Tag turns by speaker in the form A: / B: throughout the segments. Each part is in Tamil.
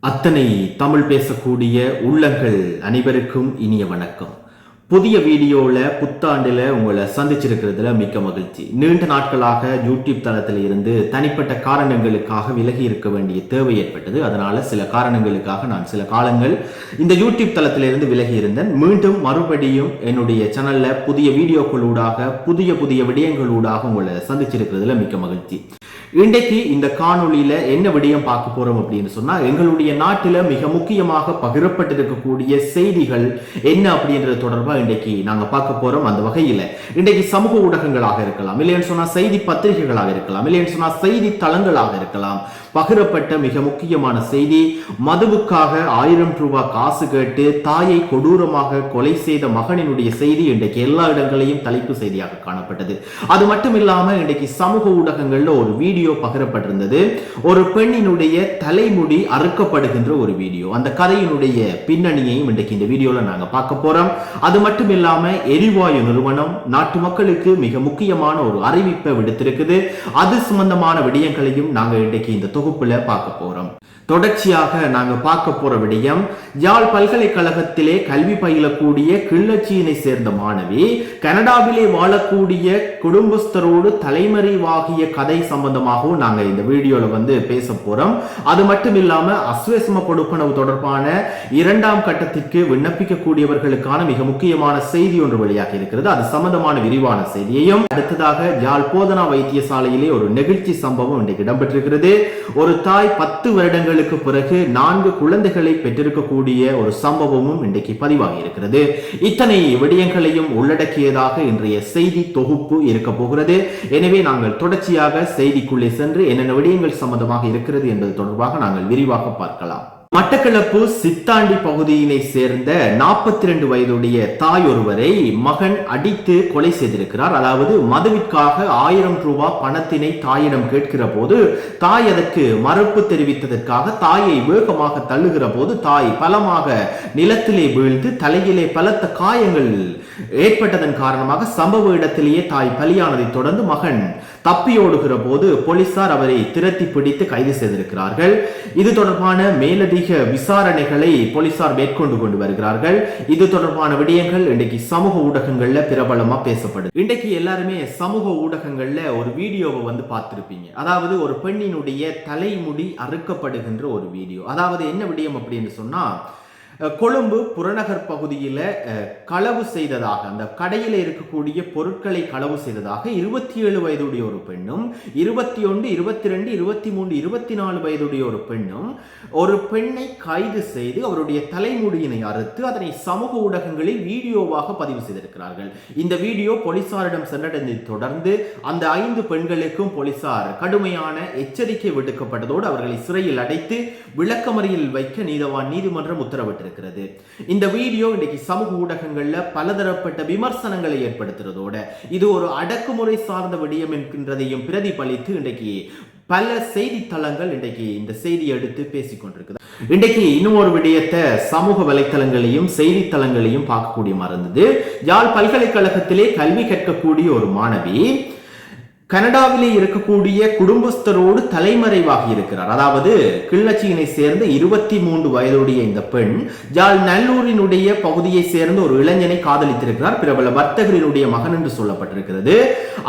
A: அத்தனை தமிழ் பேசக்கூடிய உள்ளங்கள் அனைவருக்கும் இனிய வணக்கம். புதிய வீடியோல புத்தாண்டுல உங்களை சந்திச்சிருக்கிறதுல மிக்க மகிழ்ச்சி. நீண்ட நாட்களாக யூடியூப் தளத்தில் இருந்து தனிப்பட்ட காரணங்களுக்காக விலகி இருக்க வேண்டிய தேவை ஏற்பட்டது. அதனால சில காரணங்களுக்காக நான் சில காலங்கள் இந்த யூடியூப் தளத்திலிருந்து விலகி இருந்தேன். மீண்டும் மறுபடியும் என்னுடைய சேனல்ல புதிய வீடியோக்களூடாக புதிய விடயங்களூடாக உங்களை சந்திச்சிருக்கிறதுல மிக்க மகிழ்ச்சி. இன்றைக்கு இந்த காணொளியில என்ன விடயம் பார்க்க போறோம் அப்படின்னு சொன்னா, எங்களுடைய நாட்டில மிக முக்கியமாக பகிரப்பட்டிருக்கக்கூடிய செய்திகள் என்ன அப்படின்றது தொடர்பா இன்றைக்கு நாங்க பார்க்க போறோம். அந்த வகையில இன்றைக்கு சமூக ஊடகங்களாக இருக்கலாம், இல்லைன்னு சொன்னா செய்தி பத்திரிகைகளாக இருக்கலாம், இல்லைன்னு சொன்னா செய்தி தளங்களாக இருக்கலாம், பகிரப்பட்ட மிக முக்கியமான செய்தி, மதுவுக்காக 1000 ரூபாய் காசு கேட்டு தாயை கொடூரமாக கொலை செய்த மகனினுடைய செய்தி இன்றைக்கு எல்லா இடங்களையும் தலைப்பு செய்தியாக காணப்பட்டது. அது மட்டும் இல்லாம இன்றைக்கு சமூக ஊடகங்கள்ல ஒரு வீடியோ பகிரப்பட்டிருந்தது. ஒரு பெண்ணினுடைய தலைமுடி அறுக்கப்படுகின்ற ஒரு வீடியோ. அந்த கதையினுடைய பின்னணியையும் இன்றைக்கு இந்த வீடியோல நாங்க பார்க்க போறோம். அது மட்டும் இல்லாம எரிவாயு நிறுவனம் நாட்டு மக்களுக்கு மிக முக்கியமான ஒரு அறிவிப்பை விடுத்திருக்குது. அது சம்பந்தமான விடயங்களையும் நாங்க இன்றைக்கு இந்த தொகுப்புல பார்க்க போறோம். தொடர்ச்சியாக நாங்க பார்க்க போற விடயம், யாழ் பல்கலைக்கழகத்திலே கல்வி பயிலக்கூடிய கிள்ளச்சியினை சேர்ந்த மாணவி கனடாவிலே வாழக்கூடிய குடும்பஸ்தரோடு தலைமறைவாகிய கதை சம்பந்தமாகவும் நாங்க இந்த வீடியோல பேச போறோம். அது மட்டும் இல்லாம அஸ்வசம கொடுப்பனவு தொடர்பான 2ஆம் கட்டத்திற்கு விண்ணப்பிக்கக்கூடியவர்களுக்கான மிக முக்கியமான செய்தி ஒன்று வெளியாக இருக்கிறது. அது சம்பந்தமான விரிவான செய்தியையும், அடுத்ததாக யாழ் போதனா வைத்தியசாலையிலே ஒரு நெகிழ்ச்சி சம்பவம் இன்றைக்கு இடம்பெற்றிருக்கிறது. ஒரு தாய் 10 வருடங்கள் பிறகு 4 குழந்தைகளை பெற்றிருக்கக்கூடிய ஒரு சம்பவமும் இன்றைக்கு பதிவாகி இருக்கிறது. இத்தனை விடயங்களையும் உள்ளடக்கியதாக இன்றைய செய்தி தொகுப்பு இருக்க போகிறது. எனவே நாங்கள் தொடர்ச்சியாக செய்திக்குள்ளே சென்று என்னென்ன விடயங்கள் சம்பந்தமாக இருக்கிறது என்பது தொடர்பாக நாங்கள் விரிவாக பார்க்கலாம். மட்டக்களப்பு சித்தாண்டி பகுதியினை சேர்ந்த 42 வயதுடைய தாய் ஒருவரை மகன் அடித்து கொலை செய்திருக்கிறார். அதாவது மதுவிற்காக 1000 ரூபாய் பணத்தினை தாயிடம் கேட்கிற போது தாய் அதற்கு மறுப்பு தெரிவித்ததற்காக தாயை வேகமாக தள்ளுகிற போது தாய் பலமாக நிலத்திலே வீழ்ந்து தலையிலே பலத்த காயங்கள் ஏற்பட்டதன் காரணமாக சம்பவ இடத்திலேயே தாய் பலியானதை தொடர்ந்து மகன் தப்பியோடுகிற போது போலீசார் அவரை திரட்டி பிடித்து கைது செய்திருக்கிறார்கள். இது தொடர்பான மேலதிக விசாரணைகளை போலீசார் மேற்கொண்டு கொண்டு வருகிறார்கள். இது தொடர்பான விடயங்கள் இன்றைக்கு சமூக ஊடகங்கள்ல பிரபலமா பேசப்படுது. இன்றைக்கு எல்லாருமே சமூக ஊடகங்கள்ல ஒரு வீடியோவை பார்த்திருப்பீங்க. அதாவது ஒரு பெண்ணினுடைய தலைமுடி அறுக்கப்படுகின்ற ஒரு வீடியோ. அதாவது என்ன விடயம் அப்படின்னு சொன்னா, கொழும்பு புறநகர் பகுதியில் களவு செய்ததாக, அந்த கடையில் இருக்கக்கூடிய பொருட்களை களவு செய்ததாக 27 வயதுடைய ஒரு பெண்ணும் 21, 22, 23, 24 வயதுடைய ஒரு பெண்ணும் ஒரு பெண்ணை கைது செய்து அவருடைய தலைமுடியினை அறுத்து அதனை சமூக ஊடகங்களில் வீடியோவாக பதிவு செய்திருக்கிறார்கள். இந்த வீடியோ போலீசாரிடம் சென்றடைந்ததை தொடர்ந்து அந்த 5 பெண்களுக்கும் போலீசார் கடுமையான எச்சரிக்கை விடுக்கப்பட்டதோடு அவர்களை சிறையில் அடைத்து விளக்கமறியலில் வைக்க நீதிமன்றம் உத்தரவிட்டு இருக்கிறது. இந்த வீடியோ இன்னைக்கு சமூக ஊடகங்கள்ல பலதரப்பட்ட விமர்சனங்களை ஏற்படுத்துறதோட இது ஒரு அடக்குமுறை சார்ந்த விடயம் என்கின்றதையும் பிரதிபலித்து இன்றைக்கு பல செய்தித்தளங்கள் இன்றைக்கு இந்த செய்தியை எடுத்து பேசிக்கொண்டிருக்குது. இன்றைக்கு இன்னும் ஒரு விடயத்தை சமூக வலைத்தளங்களையும் செய்தித்தளங்களையும் பார்க்கக்கூடிய மறந்தது. யாழ் பல்கலைக்கழகத்திலே கல்வி கற்கக்கூடிய ஒரு மாணவி கனடாவிலே இருக்கக்கூடிய குடும்பஸ்தரோடு தலைமறைவாகி இருக்கிறார். அதாவது கிள்ளச்சியினை சேர்ந்த 23 வயதுடைய இந்த பெண் யாழ் நல்லூரினுடைய பகுதியை சேர்ந்த ஒரு இளைஞனை காதலித்திருக்கிறார். பிரபல வர்த்தகரினுடைய மகன் என்று சொல்லப்பட்டிருக்கிறது.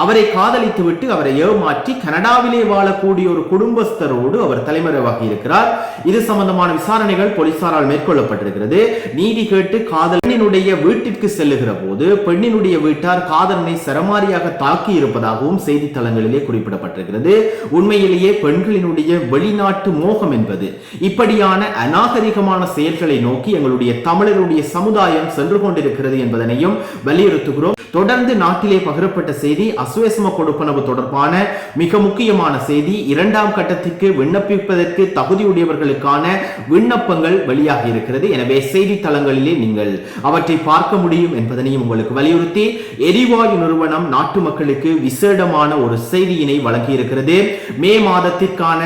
A: அவரை காதலித்து விட்டு அவரை ஏமாற்றி கனடாவிலே வாழக்கூடிய ஒரு குடும்பஸ்தரோடு அவர் தலைமறைவாகி இருக்கிறார். இது சம்பந்தமான விசாரணைகள் போலீசாரால் மேற்கொள்ளப்பட்டிருக்கிறது. நீதி கேட்டு காதலனுடைய வீட்டிற்கு செல்லுகிற போது பெண்ணினுடைய வீட்டார் காதலனை சரமாரியாக தாக்கி இருப்பதாகவும் செய்தி தளங்களிலே குறிப்பிடப்பட்டிருக்கிறது. உண்மையிலேயே பெண்களினுடைய வெளிநாட்டு மோகம் என்பது இப்படியான அநாகரிகமான செயல்களை நோக்கி எங்களுடைய தமிழருடைய சமுதாயம் சென்று கொண்டிருக்கிறது என்பதனையும் வலியுறுத்துகிறோம். தொடர்ந்து நாட்டிலே பகிரப்பட்ட செய்தி, அஸ்வசம கொடுப்பனவு தொடர்பான மிக முக்கியமான செய்தி. 2ஆம் கட்டத்திற்கு விண்ணப்பிப்பதற்கு தகுதியுடையவர்களுக்கான விண்ணப்பங்கள் வெளியாகி இருக்கிறது. எனவே செய்தித்தளங்களிலே நீங்கள் அவற்றை பார்க்க முடியும் என்பதனையும் உங்களுக்கு வலியுறுத்தி, எரிவாயு நிறுவனம் நாட்டு மக்களுக்கு விசேடமான ஒரு செய்தியினை வழங்கியிருக்கிறது. மே மாதத்திற்கான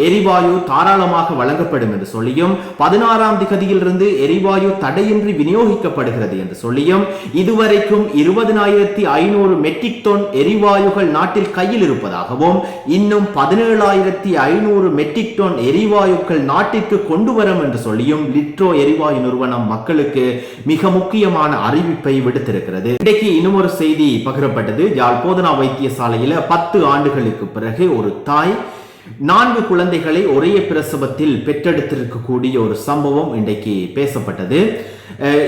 A: எரிவாயு தாராளமாக வழங்கப்படும் என்று சொல்லியும் 16ஆம் தேதியிலிருந்து எரிவாயு தடையின்றி விநியோகிக்கப்படுகிறது என்று சொல்லியும் இதுவரைக்கும் 20,500 மெட்ரிக் டன் எரிவாயுகள் நாட்டில் கையில் இருப்பதாகவும் இன்னும் 17,500 மெட்ரிக் டன் எரிவாயுக்கள் நாட்டிற்கு கொண்டு வரும் என்று சொல்லியும் லிட்ரோ எரிவாயு நிறுவனம் மக்களுக்கு மிக முக்கியமான அறிவிப்பை விடுத்திருக்கிறது. இன்றைக்கு இன்னும் ஒரு செய்தி பகிரப்பட்டது. யாழ் போதனா வைத்தியசாலையில 10 ஆண்டுகளுக்கு பிறகு ஒரு தாய் 4 குழந்தைகளை ஒரே பிரசவத்தில் பெற்றெடுத்திருக்கக்கூடிய ஒரு சம்பவம் இன்றைக்கு பேசப்பட்டது.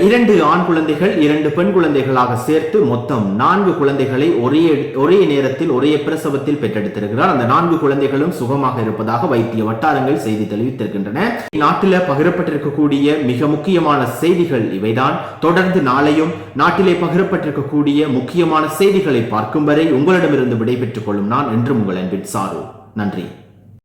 A: 2 ஆண் குழந்தைகள் 2 பெண் குழந்தைகளாக சேர்த்து மொத்தம் 4 குழந்தைகளை ஒரே நேரத்தில் ஒரே பிரசவத்தில் பெற்றெடுத்திருக்கிறார். அந்த 4 குழந்தைகளும் சுகமாக இருப்பதாக வைத்திய வட்டாரங்கள் செய்தி தெரிவித்திருக்கின்றன. நாட்டில் பகிரப்பட்டிருக்கக்கூடிய மிக முக்கியமான செய்திகள் இவைதான். தொடர்ந்து நாளையும் நாட்டிலே பகிரப்பட்டிருக்கக்கூடிய முக்கியமான செய்திகளை பார்க்கும் வரை உங்களிடமிருந்து விடைபெற்றுக் கொள்ளும் நான் என்றும் உங்கள் அன்பின் சாரு. நன்றி.